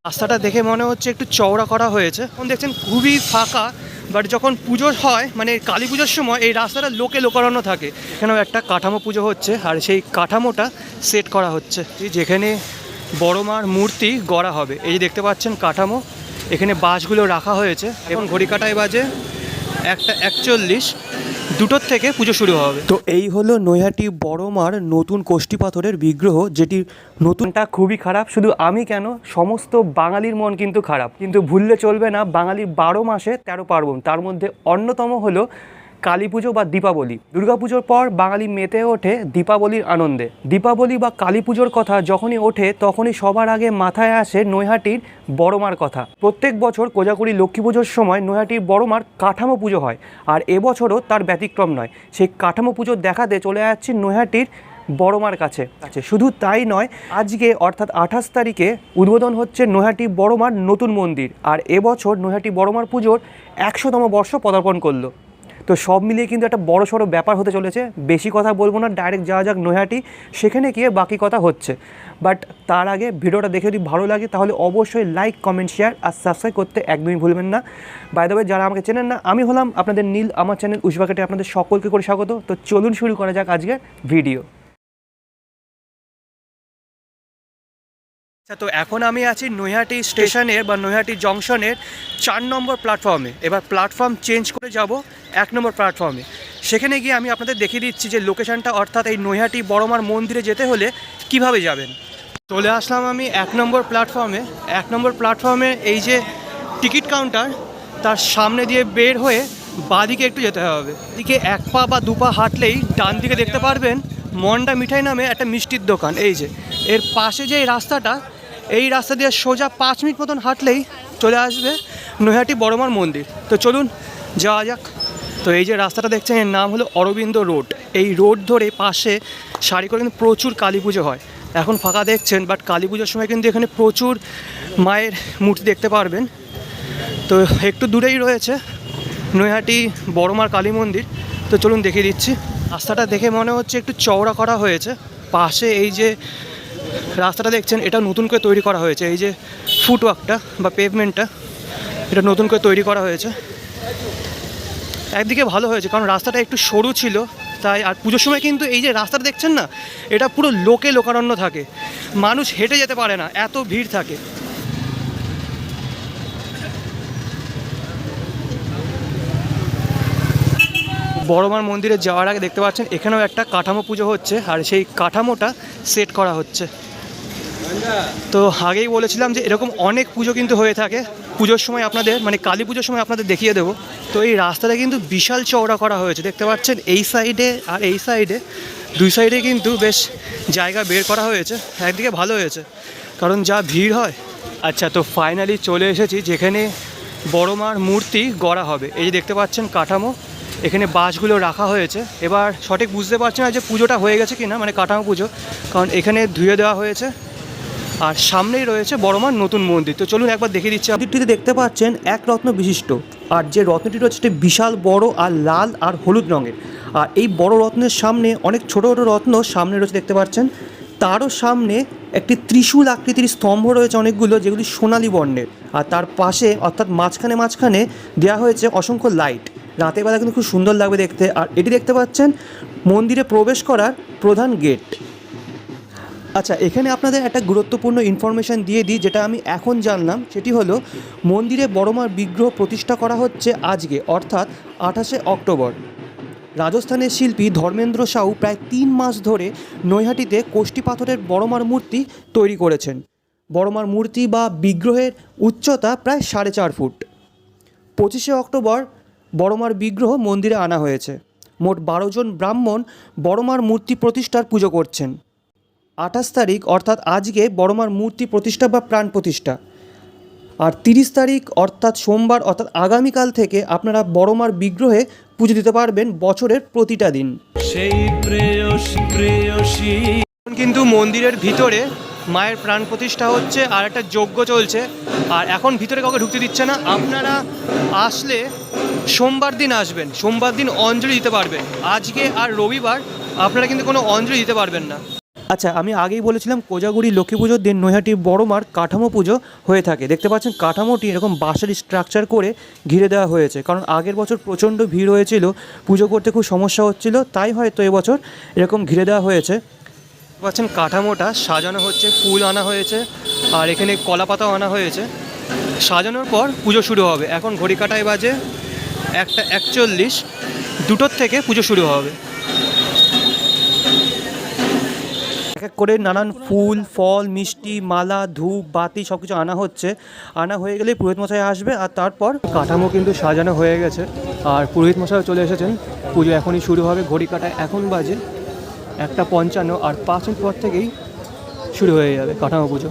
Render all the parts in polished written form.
রাস্তাটা দেখে মনে হচ্ছে একটু চওড়া করা হয়েছে। এখন দেখছেন খুবই ফাঁকা, বাট যখন পুজো হয় মানে কালী পুজোর সময় এই রাস্তাটা লোকে লোকারণ্য থাকে। এখানেও একটা কাঠামো পুজো হচ্ছে আর সেই কাঠামোটা সেট করা হচ্ছে, যেখানে বড় মার মূর্তি গড়া হবে। এই যে দেখতে পাচ্ছেন কাঠামো, এখানে বাঁশগুলো রাখা হয়েছে এবং ঘড়ি কাটায় বাজে 1:41, 2টোর থেকে পুজো শুরু হবে। তো এই হলো নৈহাটি বড় মার নতুন কোষ্ঠী পাথরের বিগ্রহ, যেটি নতুনটা খুবই খারাপ। শুধু আমি কেন, সমস্ত বাঙালির মন কিন্তু খারাপ। কিন্তু ভুললে চলবে না, বাঙালির 12 মাসে 13 পার্বণ, তার মধ্যে অন্যতম হলো কালী পুজো বা দীপাবলি। দুর্গাপুজোর পর বাঙালি মেতে ওঠে দীপাবলির আনন্দে। দীপাবলি বা কালী পুজোর কথা যখনই ওঠে তখনই সবার আগে মাথায় আসে নৈহাটির বড়মার কথা। প্রত্যেক বছর কোজাগরী লক্ষ্মী পুজোর সময় নৈহাটির বড়মার কাঠামো পুজো হয়, আর এবছরও তার ব্যতিক্রম নয়। সেই কাঠামো পুজো দেখাতে চলে যাচ্ছি নৈহাটির বড়মার কাছে। শুধু তাই নয়, আজকে অর্থাৎ 28 তারিখে উদ্বোধন হচ্ছে নৈহাটি বড়মার নতুন মন্দির, আর এবছর নৈহাটি বড়মার পুজোর 100তম বর্ষ পদার্পণ করলো। তো সব মিলিয়ে কিন্তু একটা বড় সড়ো ব্যাপার হতে চলেছে। বেশি কথা বলবো না, ডাইরেক্ট যাওয়া যাক নৈহাটি, সেখানে গিয়ে বাকি কথা হচ্ছে। বাট তার আগে ভিডিওটা দেখে যদি ভালো লাগে তাহলে অবশ্যই লাইক, কমেন্ট, শেয়ার আর সাবস্ক্রাইব করতে একদমই ভুলবেন না। বাই দ্য ওয়ে, যারা আমাকে চেনেন না, আমি হলাম আপনাদের নীল, আমার চ্যানেল উশবাকেটে আপনাদের সকলকে করে স্বাগত। তো চলুন শুরু করা যাক আজকের ভিডিও। আচ্ছা, তো এখন আমি আছি নৈহাটি স্টেশনের বা নৈহাটি জংশনের 4 নম্বর প্ল্যাটফর্মে। এবার প্ল্যাটফর্ম চেঞ্জ করে যাব 1 নম্বর প্ল্যাটফর্মে। সেখানে গিয়ে আমি আপনাদের দেখিয়ে দিচ্ছি যে লোকেশানটা, অর্থাৎ এই নৈহাটি বড়মার মন্দিরে যেতে হলে কিভাবে যাবেন। চলে আসলাম আমি 1 নম্বর প্ল্যাটফর্মে। 1 নম্বর প্ল্যাটফর্মে এই যে টিকিট কাউন্টার, তার সামনে দিয়ে বের হয়ে বাঁদিকে একটু যেতে হবে। এদিকে 1 পা বা 2 পা হাঁটলেই ডান দিকে দেখতে পারবেন মন্ডা মিঠাই নামে একটা মিষ্টির দোকান। এই যে এর পাশে যে রাস্তাটা, এই রাস্তা দিয়ে সোজা 5 মিনিট মতন হাঁটলেই চলে আসবে নৈহাটি বড়মার মন্দির। তো চলুন যাওয়া যাক। তো এই যে রাস্তাটা দেখছেন, এর নাম হলো অরবিন্দ রোড। এই রোড ধরে পাশে সারি করে কিন্তু প্রচুর কালী পুজো হয়। এখন ফাঁকা দেখছেন, বাট কালী পুজোর সময় কিন্তু এখানে প্রচুর মায়ের মূর্তি দেখতে পারবেন। তো একটু দূরেই রয়েছে নৈহাটি বড়মার কালী মন্দির। তো চলুন দেখিয়ে দিচ্ছি। রাস্তাটা দেখে মনে হচ্ছে একটু চওড়া করা হয়েছে। পাশে এই যে রাস্তাটা দেখছেন, এটা নতুন করে তৈরি করা হয়েছে। এই যে ফুটওয়ার্কটা বা পেভমেন্টটা, এটা নতুন করে তৈরি করা হয়েছে। একদিকে ভালো হয়েছে, কারণ রাস্তাটা একটু সরু ছিল তাই। আর পুজোর সময় কিন্তু এই যে রাস্তাটা দেখছেন না, এটা পুরো লোকে লোকারণ্য থাকে, মানুষ হেঁটে যেতে পারে না, এত ভিড় থাকে। বড়মার মন্দিরে যাওয়ার আগে দেখতে পাচ্ছেন এখানেও একটা কাঠামো পুজো হচ্ছে, আর সেই কাঠামোটা সেট করা হচ্ছে। তো আগেই বলেছিলাম যে এরকম অনেক পুজো কিন্তু হয়ে থাকে পুজোর সময়, আপনাদের মানে কালী পুজোর সময় আপনাদের দেখিয়ে দেবো। তো এই রাস্তাটা কিন্তু বিশাল চওড়া করা হয়েছে, দেখতে পাচ্ছেন এই সাইডে আর এই সাইডে, 2 সাইডে কিন্তু বেশ জায়গা বের করা হয়েছে। একদিকে ভালো হয়েছে, কারণ যা ভিড় হয়। আচ্ছা, তো ফাইনালি চলে এসেছি যেখানে বড়মার মূর্তি গড়া হবে। এই যে দেখতে পাচ্ছেন কাঠামো, এখানে বাঁশগুলো রাখা হয়েছে। এবার সঠিক বুঝতে পারছি না যে পুজোটা হয়ে গেছে কিনা, মানে কাঠামো পুজো, কারণ এখানে ধুয়ে দেওয়া হয়েছে। আর সামনেই রয়েছে বড়মার নতুন মন্দির। তো চলুন একবার দেখিয়ে দিচ্ছি। মন্দিরটিতে দেখতে পাচ্ছেন 1 রত্ন বিশিষ্ট, আর যে রত্নটি রয়েছে সেটি বিশাল বড় আর লাল আর হলুদ রঙের। আর এই বড় রত্নের সামনে অনেক ছোট ছোট রত্ন সামনে রয়েছে দেখতে পাচ্ছেন। তারও সামনে একটি ত্রিশূল আকৃতির স্তম্ভ রয়েছে অনেকগুলো, যেগুলি সোনালী বর্ণের। আর তার পাশে অর্থাৎ মাঝখানে দেওয়া হয়েছে অসংখ্য লাইট। রাতের বেলা কিন্তু খুব সুন্দর লাগবে দেখতে। আর এটি দেখতে পাচ্ছেন মন্দিরে প্রবেশ করার প্রধান গেট। আচ্ছা, এখানে আপনাদের একটা গুরুত্বপূর্ণ ইনফরমেশান দিয়ে দিই, যেটা আমি এখন জানলাম। সেটি হলো মন্দিরে বড়মার বিগ্রহ প্রতিষ্ঠা করা হচ্ছে আজকে, অর্থাৎ 28শে অক্টোবর। রাজস্থানের শিল্পী ধর্মেন্দ্র সাউ প্রায় 3 মাস ধরে নৈহাটিতে কোষ্ঠী পাথরের বড়মার মূর্তি তৈরি করেছেন। বড়মার মূর্তি বা বিগ্রহের উচ্চতা প্রায় 4.5 ফুট। 25শে অক্টোবর বড়মার বিগ্রহ মন্দিরে আনা হয়েছে। মোট 12 জন ব্রাহ্মণ বড়মার মূর্তি প্রতিষ্ঠার পুজো করছেন। 28 তারিখ অর্থাৎ আজকে বড়মার মূর্তি প্রতিষ্ঠা বা প্রাণ প্রতিষ্ঠা। আর 30 তারিখ অর্থাৎ সোমবার, অর্থাৎ আগামীকাল থেকে আপনারা বড়মার বিগ্রহে পুজো দিতে পারবেন বছরের প্রতিটা দিন। সেই প্রেয়সী কিন্তু মন্দিরের ভিতরে মায়ের প্রাণ প্রতিষ্ঠা হচ্ছে, আর একটা যজ্ঞ চলছে। আর এখন ভিতরে কাউকে ঢুকতে দিচ্ছে না। আপনারা আসলে সোমবার দিন আসবেন, সোমবার দিন অঞ্জলি দিতে পারবেন। আজকে আর রবিবার আপনারা কিন্তু কোনো অঞ্জলি দিতে পারবেন না। আচ্ছা, আমি আগেই বলেছিলাম কোজাগুড়ি লক্ষ্মী পুজোর দিন নৈহাটি বড় মার কাঠামো পুজো হয়ে থাকে। দেখতে পাচ্ছেন কাঠামোটি এরকম বাঁশের স্ট্রাকচার করে ঘিরে দেওয়া হয়েছে, কারণ আগের বছর প্রচণ্ড ভিড় হয়েছিল, পুজো করতে খুব সমস্যা হচ্ছিল, তাই হয়তো এবছর এরকম ঘিরে দেওয়া হয়েছে। পাচ্ছেন কাঠামোটা সাজানো হচ্ছে, ফুল আনা হয়েছে আর এখানে কলা পাতাও আনা হয়েছে। সাজানোর পর পুজো শুরু হবে। এখন ঘড়ি কাটায় বাজে 1:41, 2টোর থেকে পুজো শুরু হবে। এক এক করে নানান ফুল, ফল, মিষ্টি, মালা, ধূপ, বাতি সব কিছু আনা হচ্ছে। আনা হয়ে গেলে পুরোহিত মশাই আসবে আর তারপর কাঠামো কিন্তু সাজানো হয়ে গেছে আর পুরোহিত মশাই চলে এসেছেন। পুজো এখনই শুরু হবে। ঘড়ি কাটায় এখন বাজে 1:55 আর 5 মিনিট পর থেকেই শুরু হয়ে যাবে কাঠামো পুজো।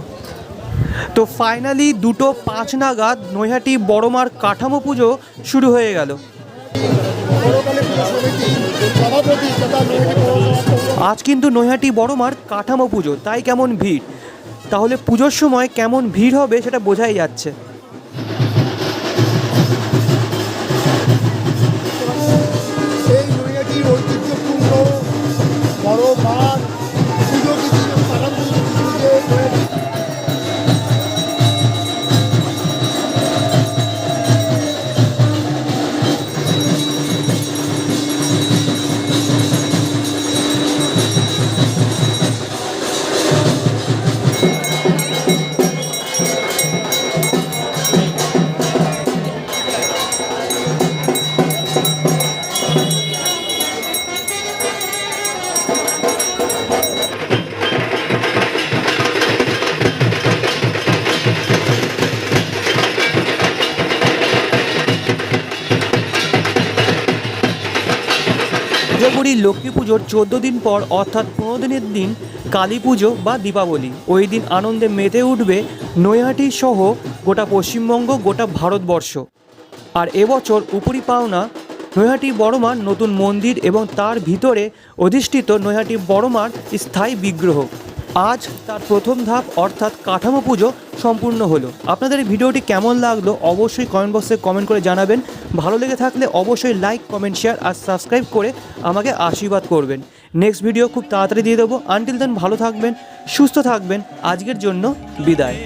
তো ফাইনালি 2:05 নাগাদ নৈহাটি বড় মার কাঠামো পুজো শুরু হয়ে গেল। আজ কিন্তু নৈহাটি বড় মার কাঠামো পুজো, তাই কেমন ভিড়। তাহলে পুজোর সময় কেমন ভিড় হবে সেটা বোঝাই যাচ্ছে। এই নৈহাটির ঐতিহ্যপূর্ণ বড় মার পুজো কিন্তু কোজাগুড়ি লক্ষ্মী পুজোর 14 দিন পর অর্থাৎ 15 দিনের দিন কালী পুজো বা দীপাবলি। ওই দিন আনন্দে মেতে উঠবে নৈহাটি সহ গোটা পশ্চিমবঙ্গ, গোটা ভারতবর্ষ। আর এবছর উপরি পাওনা নৈহাটি বড় মার নতুন মন্দির এবং তার ভিতরে অধিষ্ঠিত নৈহাটি বড় মার স্থায়ী বিগ্রহ। আজ তার প্রথম ধাপ অর্থাৎ কাঠামো পুজো সম্পূর্ণ হলো। আপনাদের এই ভিডিওটি কেমন লাগলো অবশ্যই কমেন্ট বক্সে কমেন্ট করে জানাবেন। ভালো লেগে থাকলে অবশ্যই লাইক, কমেন্ট, শেয়ার আর সাবস্ক্রাইব করে আমাকে আশীর্বাদ করবেন। নেক্সট ভিডিও খুব তাড়াতাড়ি দিয়ে দেবো। আনটিল দেন ভালো থাকবেন, সুস্থ থাকবেন। আজকের জন্য বিদায়।